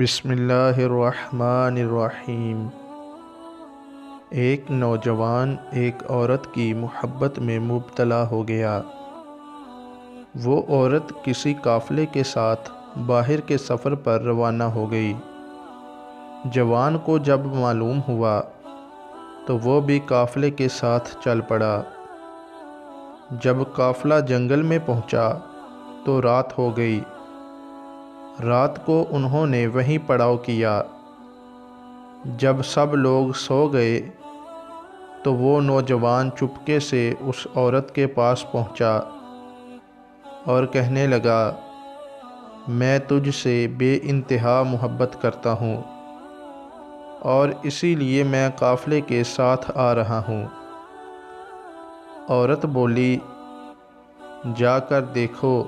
بسم اللہ الرحمن الرحیم۔ ایک نوجوان ایک عورت کی محبت میں مبتلا ہو گیا۔ وہ عورت کسی قافلے کے ساتھ باہر کے سفر پر روانہ ہو گئی۔ جوان کو جب معلوم ہوا تو وہ بھی قافلے کے ساتھ چل پڑا۔ جب قافلہ جنگل میں پہنچا تو رات ہو گئی۔ رات کو انہوں نے وہیں پڑاؤ کیا۔ جب سب لوگ سو گئے تو وہ نوجوان چپکے سے اس عورت کے پاس پہنچا اور کہنے لگا، میں تجھ سے بے انتہا محبت کرتا ہوں اور اسی لیے میں قافلے کے ساتھ آ رہا ہوں۔ عورت بولی، جا کر دیکھو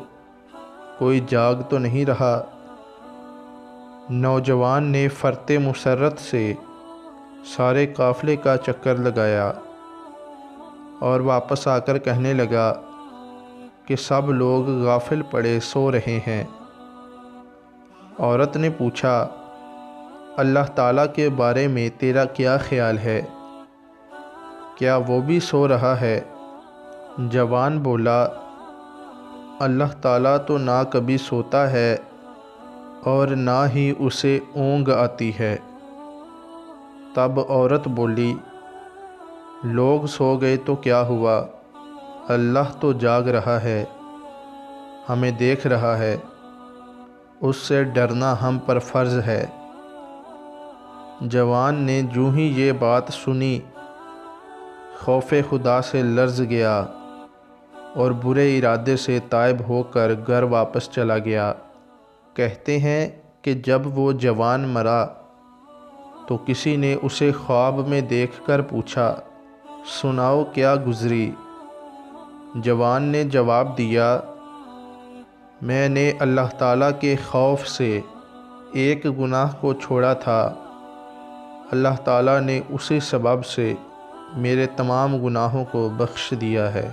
کوئی جاگ تو نہیں رہا۔ نوجوان نے فرط مسرت سے سارے قافلے کا چکر لگایا اور واپس آ کر کہنے لگا کہ سب لوگ غافل پڑے سو رہے ہیں۔ عورت نے پوچھا، اللہ تعالیٰ کے بارے میں تیرا کیا خیال ہے؟ کیا وہ بھی سو رہا ہے؟ جوان بولا، اللہ تعالیٰ تو نہ کبھی سوتا ہے اور نہ ہی اسے اونگ آتی ہے۔ تب عورت بولی، لوگ سو گئے تو کیا ہوا؟ اللہ تو جاگ رہا ہے، ہمیں دیکھ رہا ہے، اس سے ڈرنا ہم پر فرض ہے۔ جوان نے جوں ہی یہ بات سنی خوف خدا سے لرز گیا اور برے ارادے سے تائب ہو کر گھر واپس چلا گیا۔ کہتے ہیں کہ جب وہ جوان مرا تو کسی نے اسے خواب میں دیکھ کر پوچھا، سناؤ کیا گزری؟ جوان نے جواب دیا، میں نے اللہ تعالیٰ کے خوف سے ایک گناہ کو چھوڑا تھا، اللہ تعالیٰ نے اسی سبب سے میرے تمام گناہوں کو بخش دیا ہے۔